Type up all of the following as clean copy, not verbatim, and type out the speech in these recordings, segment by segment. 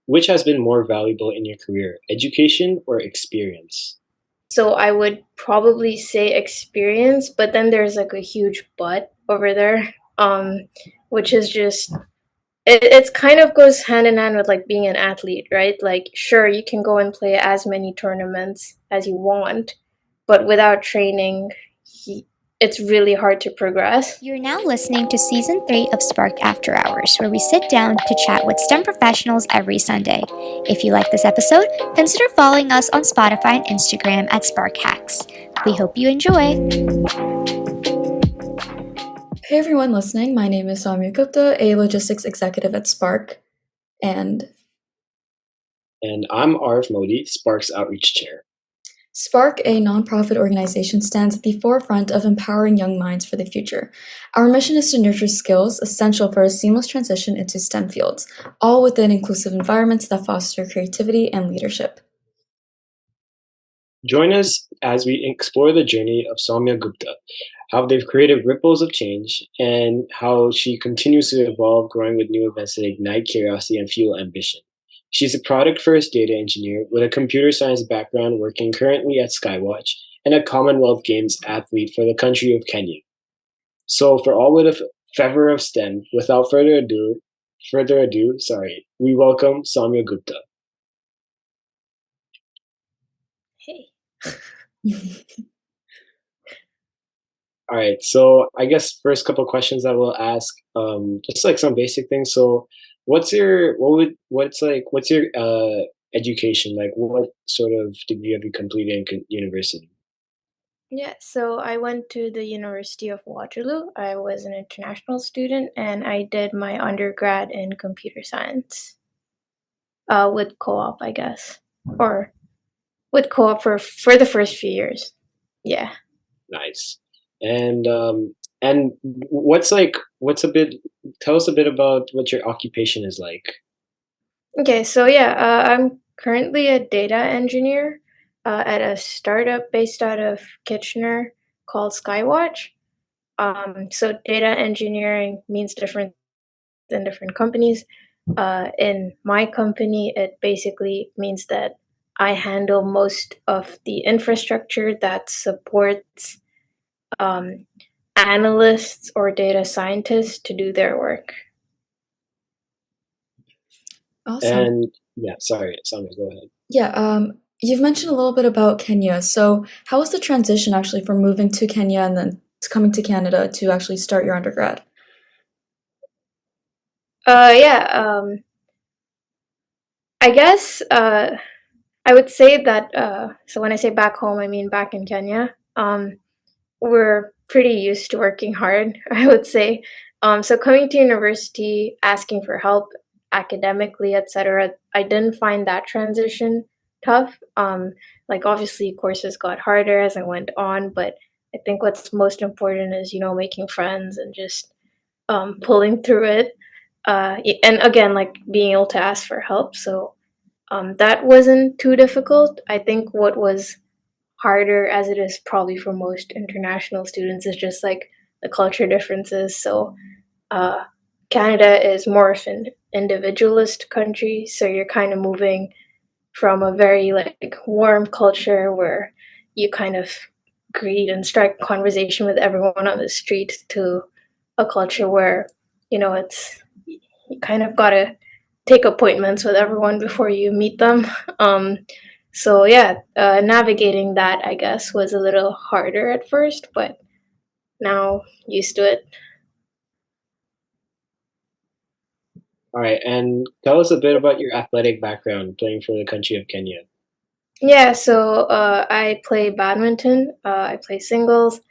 Which has been more valuable in your career, education or experience? So I would probably say experience, but then there's like a huge but over there, which is just it's kind of goes hand in hand with like being an athlete, right? Like, sure, you can go and play as many tournaments as you want, but without training, he, it's really hard to progress. You're now listening to Season 3 of Spark After Hours, where we sit down to chat with STEM professionals every Sunday. If you like this episode, consider following us on Spotify and Instagram at Spark Hacks. We hope you enjoy. Hey everyone listening, my name is Saumya Gupta, a logistics executive at Spark, and And I'm Arif Modi, Sparks Outreach Chair. Spark, a nonprofit organization, stands at the forefront of empowering young minds for the future. Our mission is to nurture skills essential for a seamless transition into STEM fields, all within inclusive environments that foster creativity and leadership. Join us as we explore the journey of Saumya Gupta, how they've created ripples of change, and how she continues to evolve, growing with new events that ignite curiosity and fuel ambition. She's a product first data engineer with a computer science background, working currently at SkyWatch, and a Commonwealth Games athlete for the country of Kenya. So, for all with a favor of STEM, without further ado, we welcome Saumya Gupta. Hey. All right, so I guess first couple questions I will ask, just like some basic things. So, what's your education like? What sort of degree have you completed in university? Yeah, so I went to the University of Waterloo. I was an international student and I did my undergrad in computer science with co-op, I guess. Or with co-op for the first few years. Yeah. Nice. And what's a bit? Tell us a bit about what your occupation is like. Okay, so yeah, I'm currently a data engineer at a startup based out of Kitchener called SkyWatch. So data engineering means different than different companies. In my company, it basically means that I handle most of the infrastructure that supports um, analysts or data scientists to do their work. Awesome. And yeah, sorry, Saumya, go ahead. Yeah, you've mentioned a little bit about Kenya. So, how was the transition actually from moving to Kenya and then coming to Canada to actually start your undergrad? Yeah, I guess I would say that. So when I say back home, I mean back in Kenya. We're pretty used to working hard, I would say. So coming to university, asking for help academically, etc., I didn't find that transition tough. Like obviously courses got harder as I went on, but I think what's most important is, making friends and just pulling through it. And again, like being able to ask for help. So that wasn't too difficult. I think what was harder, as it is probably for most international students, is just like the culture differences. So uh, Canada is more of an individualist country, so you're kind of moving from a very like warm culture where you kind of greet and strike conversation with everyone on the street to a culture where it's you kind of gotta take appointments with everyone before you meet them. So yeah, navigating that I guess was a little harder at first, but now used to it. All right, and tell us a bit about your athletic background playing for the country of Kenya. Yeah, so I play badminton. I play singles.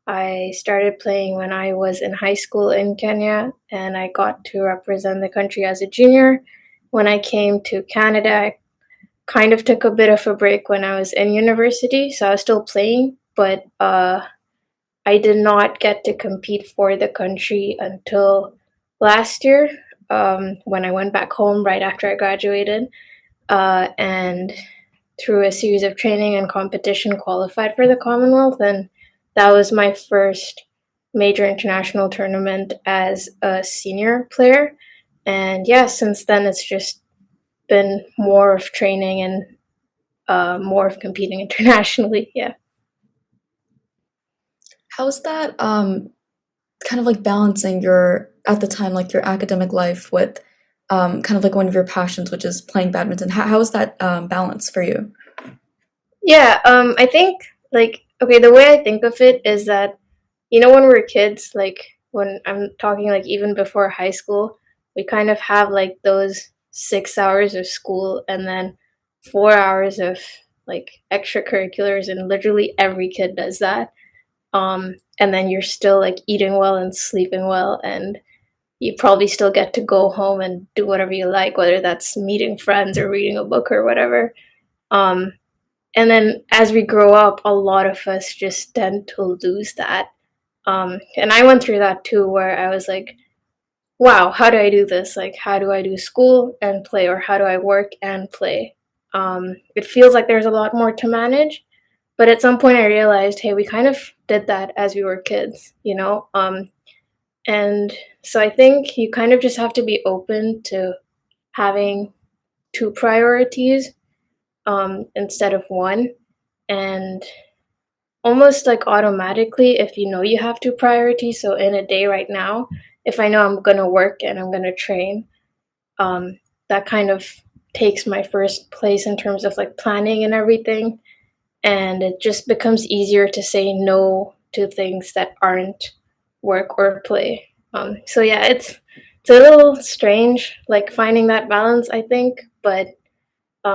I started playing when I was in high school in Kenya, and I got to represent the country as a junior. When I came to Canada, I kind of took a bit of a break when I was in university, so I was still playing, but I did not get to compete for the country until last year when I went back home right after I graduated. And through a series of training and competition, qualified for the Commonwealth. And that was my first major international tournament as a senior player. And yeah, since then it's just been more of training and more of competing internationally. Yeah. How's that kind of like balancing your at the time like your academic life with kind of like one of your passions, which is playing badminton? How is that balance for you? Yeah, I think like okay, the way I think of it is that when we're kids, like when I'm talking like even before high school, we kind of have like those 6 hours of school and then 4 hours of like extracurriculars, and literally every kid does that. And then you're still like eating well and sleeping well, and you probably still get to go home and do whatever you like, whether that's meeting friends or reading a book or whatever. Um, and then as we grow up, a lot of us just tend to lose that. And I went through that too, where I was like, wow, how do I do this? Like, how do I do school and play, or how do I work and play? It feels like there's a lot more to manage. But at some point, I realized, hey, we kind of did that as we were kids. And so I think you kind of just have to be open to having two priorities instead of one. And almost like automatically, if you know you have two priorities, so in a day right now, if I know I'm going to work and I'm going to train, um, that kind of takes my first place in terms of like planning and everything. And it just becomes easier to say no to things that aren't work or play. So yeah, it's a little strange, like finding that balance, I think, but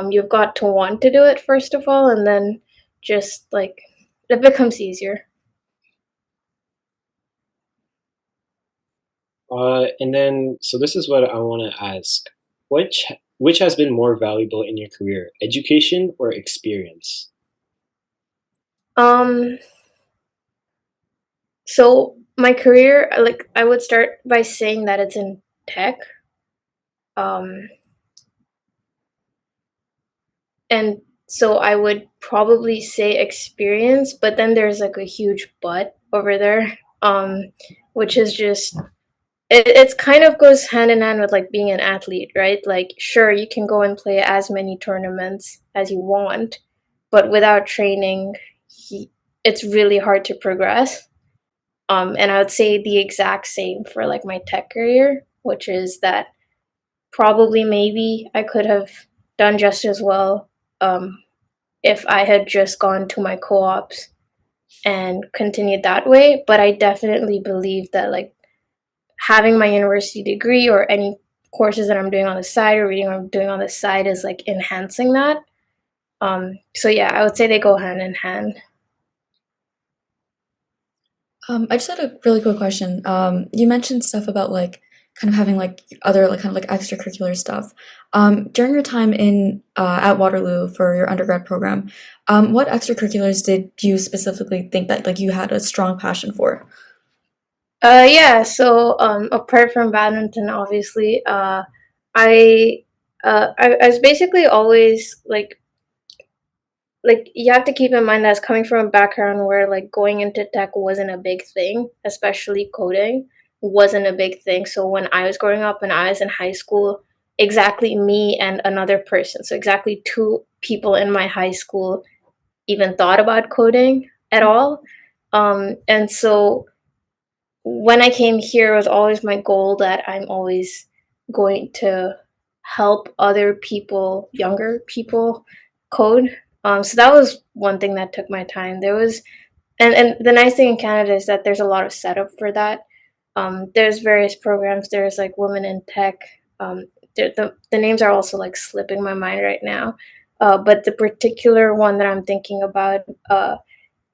you've got to want to do it first of all, and then just like it becomes easier. And then, so this is what I want to ask: which has been more valuable in your career, education or experience? Um, so my career, like I would start by saying that it's in tech. Um, and so I would probably say experience, but then there's like a huge but over there, which is just it's kind of goes hand in hand with like being an athlete, right? Like, sure, you can go and play as many tournaments as you want, but without training, it's really hard to progress. And I would say the exact same for like my tech career, which is that probably maybe I could have done just as well um, if I had just gone to my co-ops and continued that way. But I definitely believe that like having my university degree or any courses that I'm doing on the side or reading I'm doing on the side is like enhancing that. So yeah, I would say they go hand in hand. I just had a really quick question. You mentioned stuff about like kind of having like other like kind of like extracurricular stuff. During your time in at Waterloo for your undergrad program, what extracurriculars did you specifically think that like you had a strong passion for? Yeah, so apart from badminton, obviously, I, I was basically always like you have to keep in mind that I was coming from a background where like going into tech wasn't a big thing, especially coding wasn't a big thing. So when I was growing up and I was in high school, exactly me and another person, so exactly two people in my high school even thought about coding at all. And so when I came here, it was always my goal that I'm always going to help other people, younger people, code. So that was one thing that took my time. And the nice thing in Canada is that there's a lot of setup for that. There's various programs. There's like Women in Tech. The names are also like slipping my mind right now. But the particular one that I'm thinking about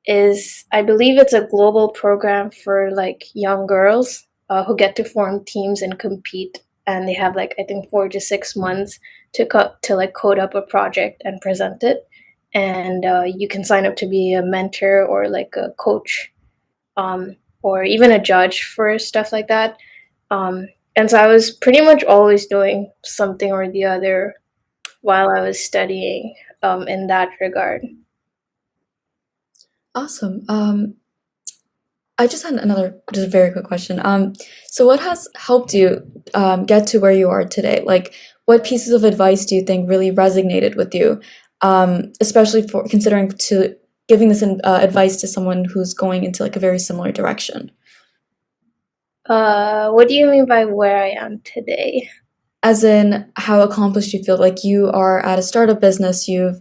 is I believe it's a global program for like young girls who get to form teams and compete, and they have like I think 4 to 6 months to like code up a project and present it, and you can sign up to be a mentor or like a coach, or even a judge for stuff like that. And so I was pretty much always doing something or the other while I was studying in that regard. Awesome. I just had another just a very quick question. So what has helped you get to where you are today? Like, what pieces of advice do you think really resonated with you, especially for considering to giving this advice to someone who's going into like a very similar direction? What do you mean by where I am today? As in how accomplished you feel. Like you are at a startup business, you've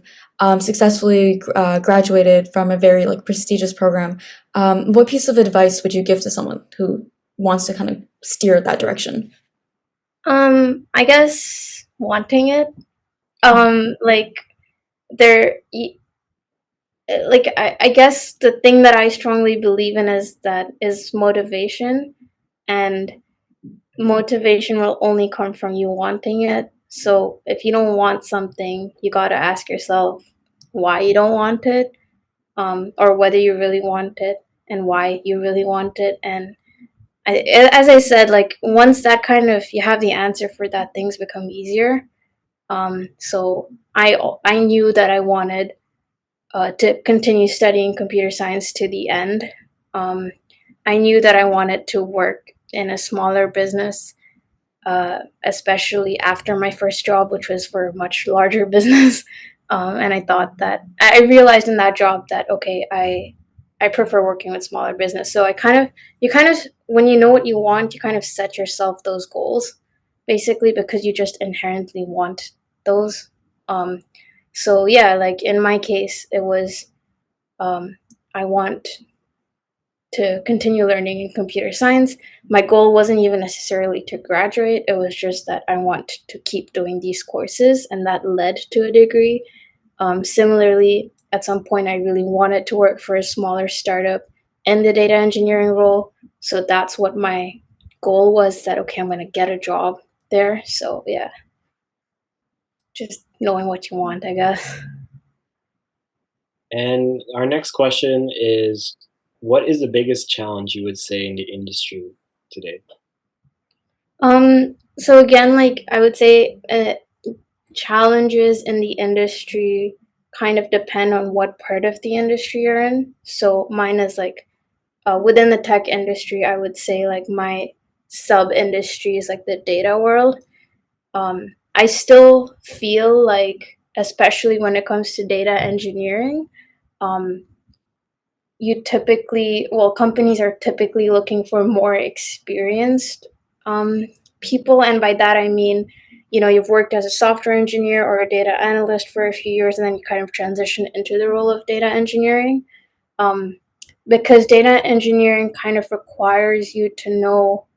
successfully graduated from a very like prestigious program. What piece of advice would you give to someone who wants to kind of steer that direction? I guess wanting it. Like there, I guess the thing that I strongly believe in is motivation, and motivation will only come from you wanting it. So if you don't want something, you got to ask yourself why you don't want it, or whether you really want it and why you really want it. And as I said, like once that kind of you have the answer for that, things become easier. So I knew that I wanted to continue studying computer science to the end. Um, I knew that I wanted to work in a smaller business, especially after my first job, which was for a much larger business. And I thought that I realized in that job that okay, I prefer working with smaller business. So you kind of when you know what you want, you kind of set yourself those goals, basically because you just inherently want those. Um, so yeah, like in my case, it was I want to continue learning in computer science. My goal wasn't even necessarily to graduate, it was just that I want to keep doing these courses, and that led to a degree. Similarly, at some point, I really wanted to work for a smaller startup in the data engineering role. So that's what my goal was, that, okay, I'm going to get a job there. So, yeah, just knowing what you want, I guess. And our next question is, what is the biggest challenge you would say in the industry today? So again, like I would say, challenges in the industry kind of depend on what part of the industry you're in. So mine is like within the tech industry, I would say like my sub industry is like the data world. I still feel like, especially when it comes to data engineering, um, companies are typically looking for more experienced um, people. And by that, I mean, you've worked as a software engineer or a data analyst for a few years, and then you kind of transition into the role of data engineering. Um, because data engineering kind of requires you to know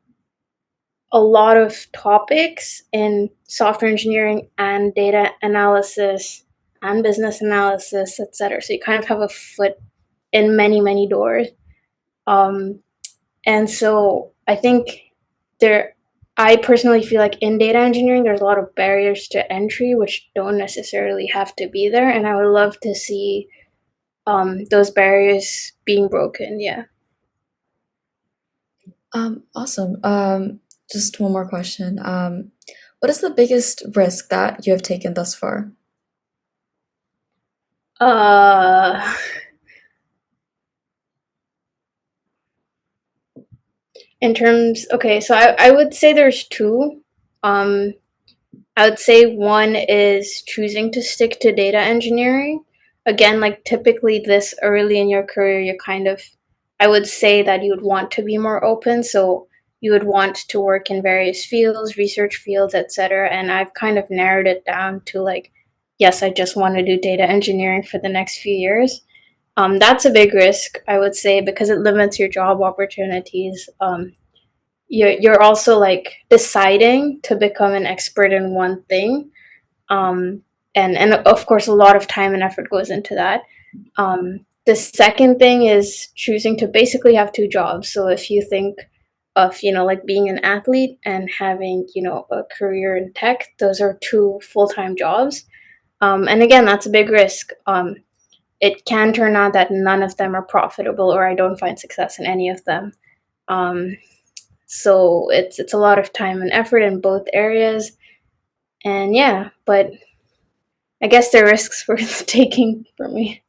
a lot of topics in software engineering and data analysis and business analysis, etc. So you kind of have a foot in many, many doors. Um, and so I think there, I personally feel like in data engineering, there's a lot of barriers to entry, which don't necessarily have to be there. And I would love to see those barriers being broken. Yeah. Awesome. Just one more question. What is the biggest risk that you have taken thus far? Uh, okay, so I would say there's two. Um, I would say one is choosing to stick to data engineering. Again, like typically this early in your career, I would say that you would want to be more open. So you would want to work in various fields, research fields, etc. And I've kind of narrowed it down to like, yes, I just want to do data engineering for the next few years. That's a big risk, I would say, because it limits your job opportunities. You're also like deciding to become an expert in one thing, um, and of course a lot of time and effort goes into that. The second thing is choosing to basically have two jobs. So if you think of like being an athlete and having a career in tech, those are two full-time jobs, and again that's a big risk. It can turn out that none of them are profitable, or I don't find success in any of them. um, so it's a lot of time and effort in both areas, and yeah, but I guess the risks worth taking for me.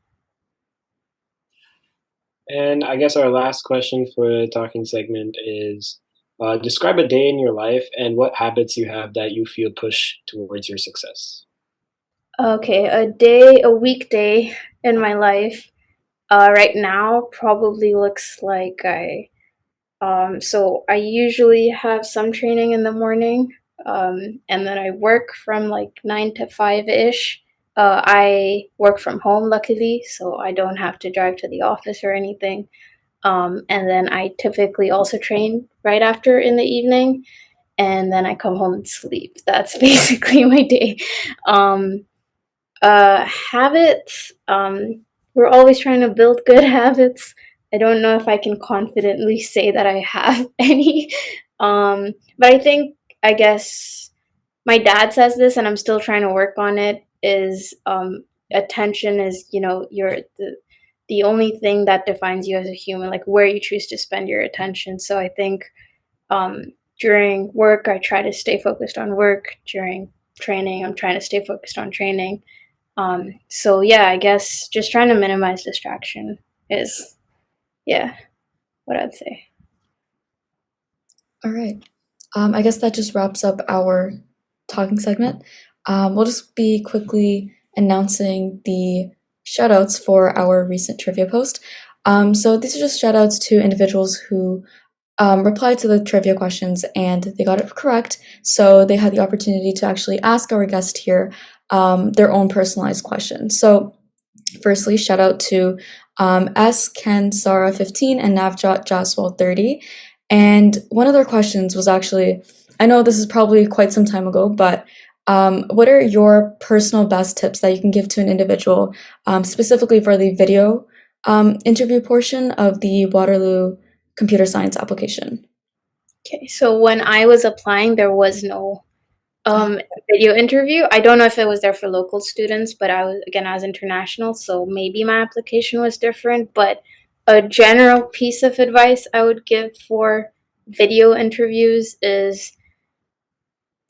And I guess our last question for the talking segment is, Describe a day in your life and what habits you have that you feel push towards your success. Okay, a weekday in my life, right now probably looks like so I usually have some training in the morning, and then I work from like 9 to 5 ish. I work from home luckily, so I don't have to drive to the office or anything. And then I typically also train right after in the evening, and then I come home and sleep. That's basically my day. Um, Habits. We're always trying to build good habits. I don't know if I can confidently say that I have any. But I guess my dad says this, and I'm still trying to work on it. Is attention is the only thing that defines you as a human, like where you choose to spend your attention. So I think um, during work, I try to stay focused on work. During training, I'm trying to stay focused on training. So yeah, I guess just trying to minimize distraction is, yeah, what I'd say. All right. I guess that just wraps up our talking segment. We'll just be quickly announcing the shoutouts for our recent trivia post. So these are just shoutouts to individuals who replied to the trivia questions and they got it correct. So they had the opportunity to actually ask our guest here their own personalized question. So firstly, shout out to S. Ken Sara 15 and Navjot Jaswal 30. And one of their questions was actually, I know this is probably quite some time ago, but what are your personal best tips that you can give to an individual, specifically for the video interview portion of the Waterloo computer science application? Okay, so when I was applying, there was no um, video interview. I don't know if it was there for local students, but I was international, so maybe my application was different. But a general piece of advice I would give for video interviews is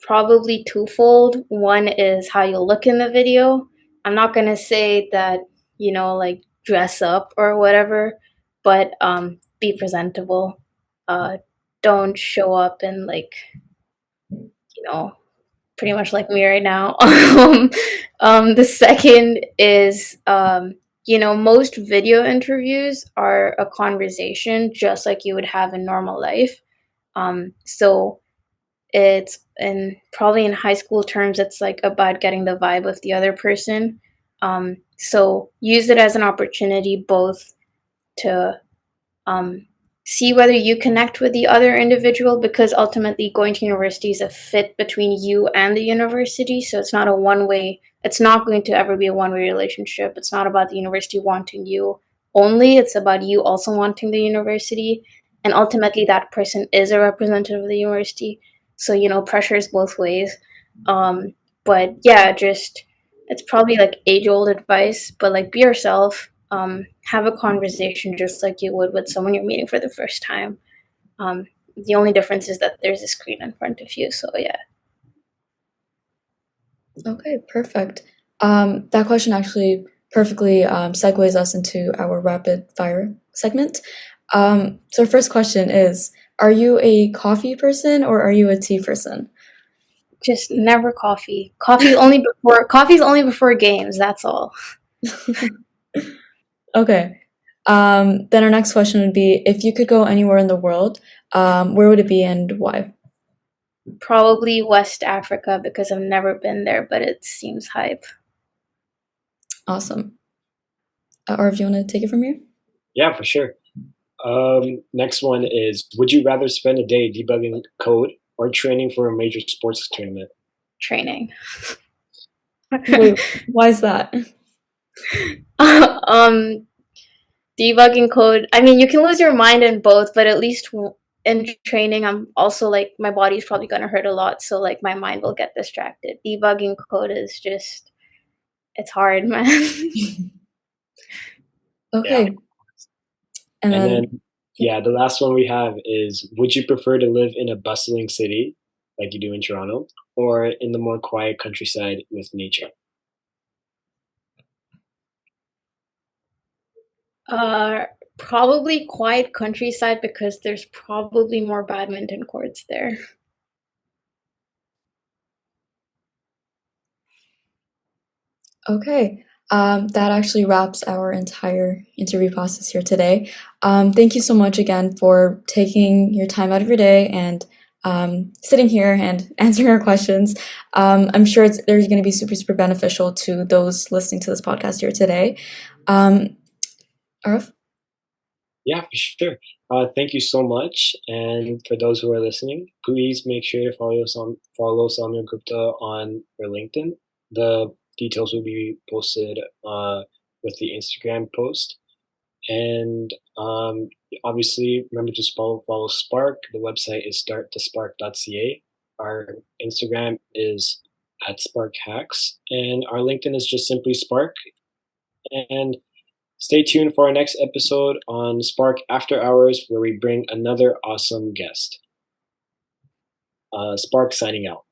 probably twofold. One is how you look in the video. I'm not going to say that, like dress up or whatever, but be presentable. Don't show up in like, you know, pretty much like me right now. The second is, most video interviews are a conversation just like you would have in normal life. So it's and probably in high school terms, it's like about getting the vibe of the other person. So use it as an opportunity both to um, see whether you connect with the other individual, because ultimately going to university is a fit between you and the university. So it's not a one way, it's not going to ever be a one way relationship. It's not about the university wanting you only, it's about you also wanting the university. And ultimately, that person is a representative of the university. So, pressure is both ways. But yeah, just it's probably like age old advice, but like be yourself, have a conversation just like you would with someone you're meeting for the first time. The only difference is that there's a screen in front of you. So yeah. Okay, perfect. That question actually perfectly segues us into our rapid fire segment. So our first question is, are you a coffee person or are you a tea person? Just never coffee. Coffee's only before games, that's all. Okay. Then our next question would be, if you could go anywhere in the world, where would it be and why? Probably West Africa because I've never been there, but it seems hype. Awesome. Or if you want to take it from here? Yeah, for sure. Next one is, would you rather spend a day debugging code or training for a major sports tournament? Training. Wait, why is that? Debugging code. I mean, you can lose your mind in both, but at least in training, I'm also like my body's probably gonna hurt a lot, so like my mind will get distracted. Debugging code is just it's hard, man. Yeah. Okay. And And then, then, yeah, the last one we have is, would you prefer to live in a bustling city like you do in Toronto or in the more quiet countryside with nature? uh, Probably quiet countryside because there's probably more badminton courts there. Okay. That actually wraps our entire interview process here today. Thank you so much again for taking your time out of your day and sitting here and answering our questions. I'm sure they're going to be super, super beneficial to those listening to this podcast here today. Arif? Yeah, for sure. Thank you so much. And for those who are listening, please make sure to follow Saumya Gupta on her LinkedIn. The details will be posted with the Instagram post. And obviously, remember to follow Spark. The website is starttospark.ca. Our Instagram is at SparkHacks, and our LinkedIn is just simply Spark. And stay tuned for our next episode on Spark After Hours, where we bring another awesome guest. Spark signing out.